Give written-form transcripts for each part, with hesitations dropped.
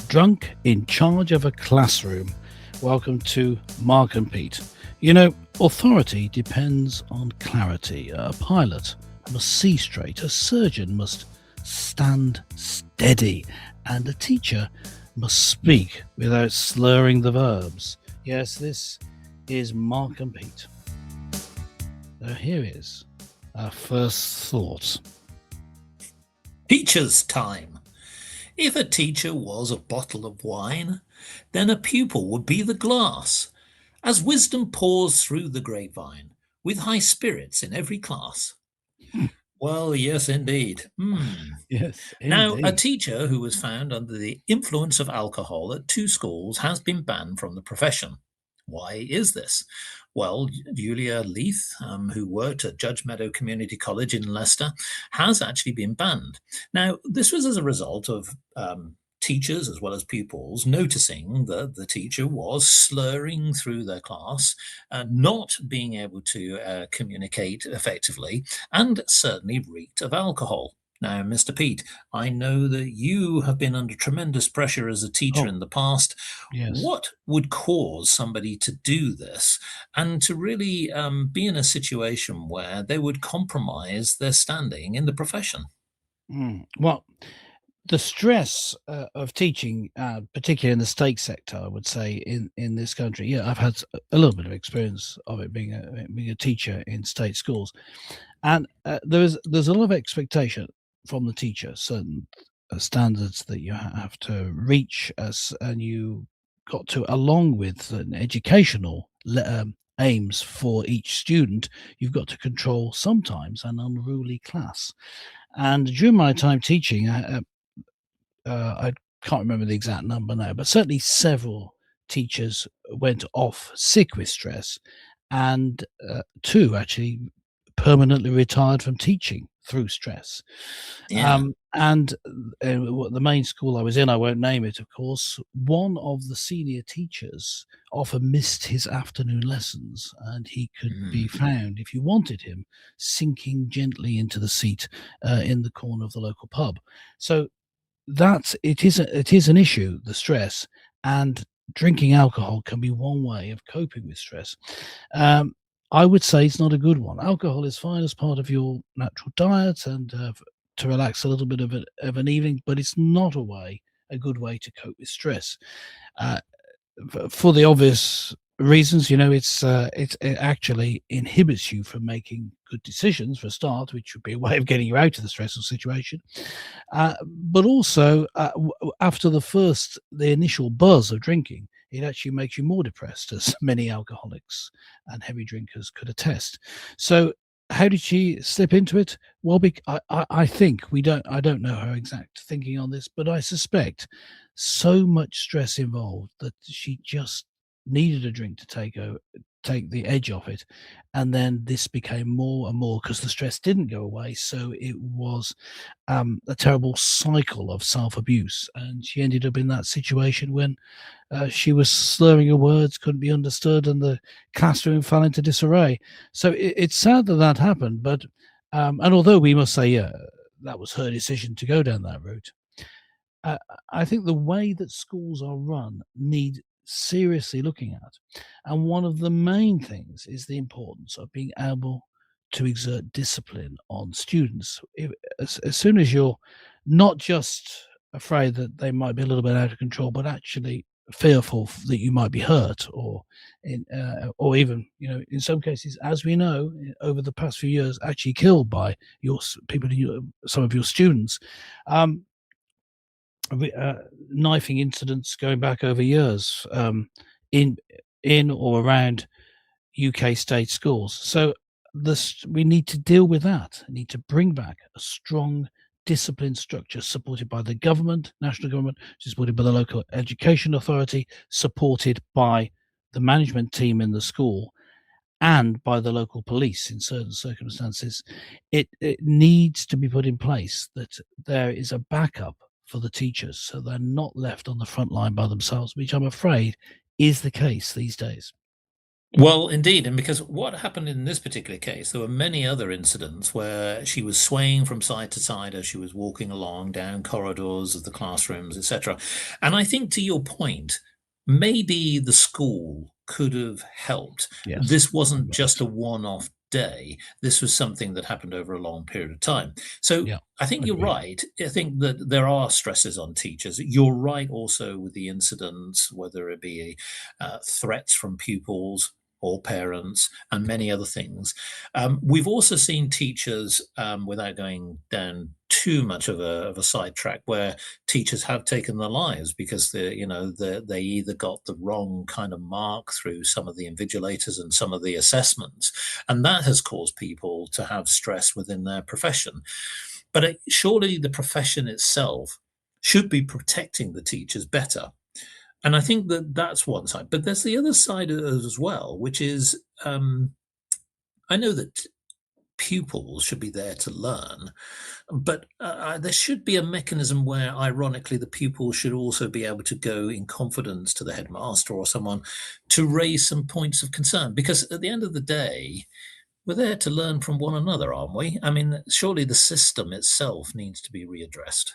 drunk in charge of a classroom. Welcome to Mark and Pete. You know, authority depends on clarity. A pilot must see straight, a surgeon must stand steady, and a teacher must speak without slurring the verbs. Yes, this is Mark and Pete. So here is our first thought. Teacher's time. If a teacher was a bottle of wine, then a pupil would be the glass, as wisdom pours through the grapevine, with high spirits in every class. Well, yes, indeed. Yes, Now, a indeed. teacher who was found under the influence of alcohol at 2 schools has been banned from the profession. Why is this? Well, Julia Leith, who worked at Judge Meadow Community College in Leicester, has actually been banned. Now, this was as a result of teachers as well as pupils noticing that the teacher was slurring through their class, not being able to communicate effectively, and certainly reeked of alcohol. Now, Mr. Pete, I know that you have been under tremendous pressure as a teacher Oh, in the past. yes. What would cause somebody to do this and to really be in a situation where they would compromise their standing in the profession? Well, the stress of teaching, particularly in the state sector, I would say in this country. Yeah, I've had a little bit of experience of it being a teacher in state schools, and there's a lot of expectation from the teacher, certain standards that you have to reach, as and you got to, along with an educational aims for each student. You've got to control sometimes an unruly class. And during my time teaching, I can't remember the exact number now, but certainly several teachers went off sick with stress, and two actually permanently retired from teaching through stress. Yeah. And the main school I was in, I won't name it, of course, one of the senior teachers often missed his afternoon lessons, and he could be Mm. found, if you wanted him, sinking gently into the seat in the corner of the local pub. So it is an issue, the stress, and drinking alcohol can be one way of coping with stress. Um, I would say it's not a good one. Alcohol is fine as part of your natural diet and to relax a little bit of an evening, but it's not a good way to cope with stress. Uh, for the obvious reasons, it actually inhibits you from making good decisions for a start, which would be a way of getting you out of the stressful situation. But also, after the initial buzz of drinking, it actually makes you more depressed, as many alcoholics and heavy drinkers could attest. So, how did she slip into it? Well, I think I don't know her exact thinking on this, but I suspect so much stress involved that she just needed a drink to take the edge off it, and then this became more and more because the stress didn't go away. So it was a terrible cycle of self-abuse, and she ended up in that situation when she was slurring her words, couldn't be understood, and the classroom fell into disarray. So it's sad that that happened, but and although we must say, yeah, that was her decision to go down that route, uh, I think the way that schools are run need seriously looking at. And one of the main things is the importance of being able to exert discipline on students. As soon as you're not just afraid that they might be a little bit out of control, but actually fearful that you might be hurt, or even, in some cases, as we know, over the past few years, actually killed by some of your students. Um, Knifing incidents going back over years, in or around UK state schools. So we need to deal with that. We need to bring back a strong discipline structure supported by the government, national government, supported by the local education authority, supported by the management team in the school, and by the local police in certain circumstances. It needs to be put in place that there is a backup for the teachers so they're not left on the front line by themselves, which I'm afraid is the case these days. Well, indeed, and because what happened in this particular case, there were many other incidents where she was swaying from side to side as she was walking along down corridors of the classrooms, etc. And I think to your point, maybe the school could have helped. Yes, This wasn't right. just a one-off day. This was something that happened over a long period of time. So Yeah, I think you're agreed. right. I think that there are stresses on teachers. You're right also with the incidents, whether it be threats from pupils or parents, and many other things. We've also seen teachers, without going down too much of a sidetrack, where teachers have taken their lives because they either got the wrong kind of mark through some of the invigilators and some of the assessments, and that has caused people to have stress within their profession. But surely the profession itself should be protecting the teachers better, and I think that that's one side, but there's the other side as well, which is, I know that pupils should be there to learn, but there should be a mechanism where, ironically, the pupils should also be able to go in confidence to the headmaster or someone to raise some points of concern. Because at the end of the day, we're there to learn from one another, aren't we? I mean, surely the system itself needs to be readdressed.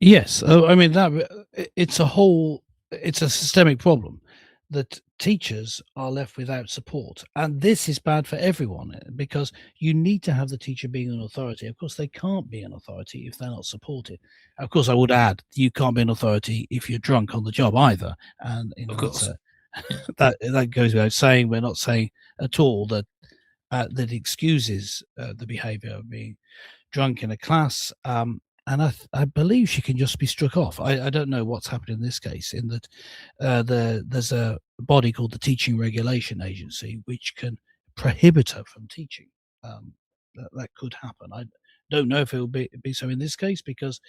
Yes, I mean it's a whole, it's a systemic problem that teachers are left without support, and this is bad for everyone because you need to have the teacher being an authority. Of course, they can't be an authority if they're not supported. Of course, I would add you can't be an authority if you're drunk on the job either, and Of that's course. a Yeah. that goes without saying. We're not saying at all that that excuses the behaviour of being drunk in a class, and I believe she can just be struck off. I don't know what's happened in this case, in that there's a body called the Teaching Regulation Agency which can prohibit her from teaching. That could happen. I don't know if it will be so in this case because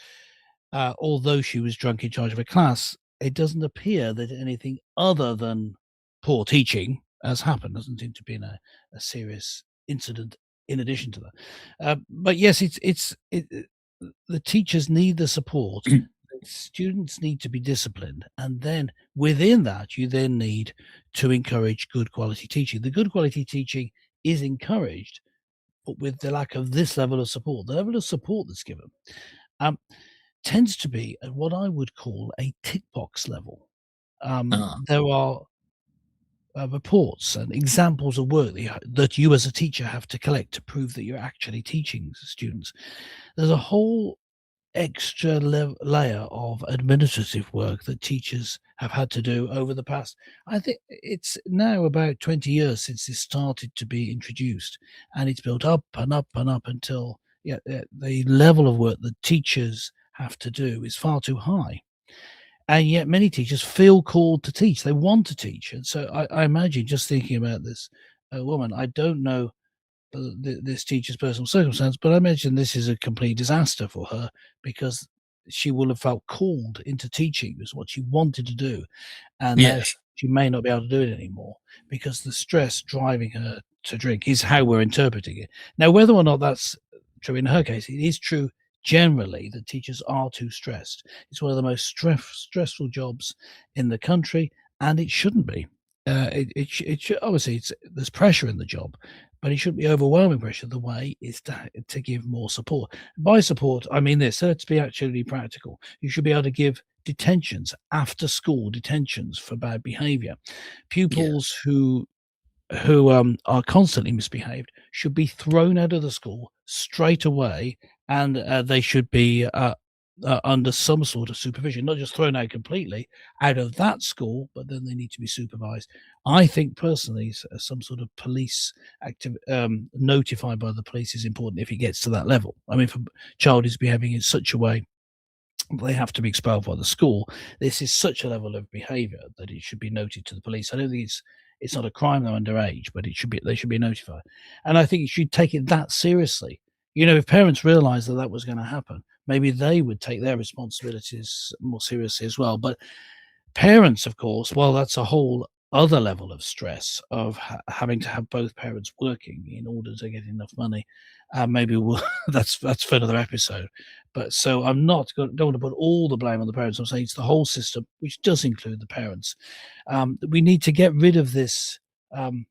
although she was drunk in charge of a class, it doesn't appear that anything other than poor teaching has happened. Doesn't seem to be a serious incident in addition to that. But yes, the teachers need the support. The students need to be disciplined, and then within that, you then need to encourage good quality teaching. The good quality teaching is encouraged, but with the lack of this level of support, the level of support that's given. Um, tends to be at what I would call a tick box level. Ah, There are reports and examples of work that you as a teacher have to collect to prove that you're actually teaching students. There's a whole extra layer of administrative work that teachers have had to do over the past. I think it's now about 20 years since this started to be introduced, and it's built up and up and up until, yeah, the level of work that teachers have to do is far too high. And yet many teachers feel called to teach. They want to teach. And so I imagine, just thinking about this woman, I don't know this teacher's personal circumstance, but I imagine this is a complete disaster for her because she will have felt called into teaching. It was what she wanted to do, and now yes, she may not be able to do it anymore because the stress driving her to drink is how we're interpreting it. Now, whether or not that's true in her case, it is true generally that teachers are too stressed. It's one of the most stressful jobs in the country, and it shouldn't be. It should, obviously, there's pressure in the job, but it shouldn't be overwhelming pressure. The way is to give more support. By support, I mean this. So let's be actually practical. You should be able to give detentions, after school detentions for bad behaviour. yes, Pupils are constantly misbehaved should be thrown out of the school straight away, and they should be under some sort of supervision, not just thrown out completely out of that school, but then they need to be supervised. I think personally, some sort of police notified by the police is important if it gets to that level. I mean, if a child is behaving in such a way they have to be expelled by the school. This is such a level of behaviour that it should be noted to the police. I don't think it's not a crime they're underage, but it should be, they should be notified. And I think you should take it that seriously. You know, if parents realised that that was going to happen, maybe they would take their responsibilities more seriously as well. But parents, of course, well, that's a whole other level of stress of having to have both parents working in order to get enough money. Maybe we'll that's for another episode. But so I'm not don't want to put all the blame on the parents. I'm saying it's the whole system, which does include the parents. We need to get rid of this. um,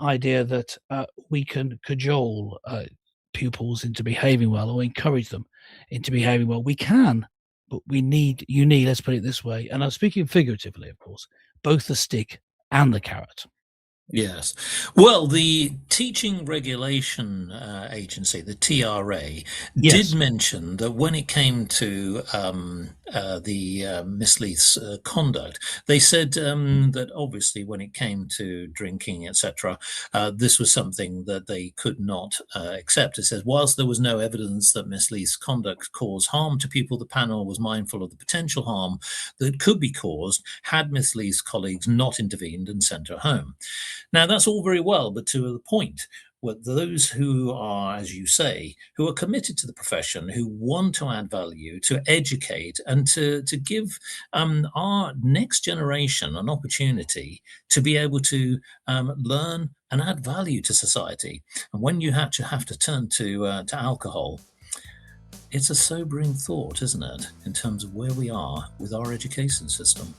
idea that we can cajole pupils into behaving well or encourage them into behaving well. We can, but you need, let's put it this way, and I'm speaking figuratively, of course, both the stick and the carrot. Yes. Well, the Teaching Regulation Agency, the TRA, did Yes. mention that when it came to Miss Leith's conduct, they said that obviously when it came to drinking, etc., this was something that they could not accept. It says, whilst there was no evidence that Miss Leith's conduct caused harm to people, the panel was mindful of the potential harm that could be caused had Miss Leith's colleagues not intervened and sent her home. Now, that's all very well, but to the point, what those who are, as you say, who are committed to the profession, who want to add value, to educate, and to give our next generation an opportunity to be able to learn and add value to society. And when you have to turn to alcohol, it's a sobering thought, isn't it, in terms of where we are with our education system?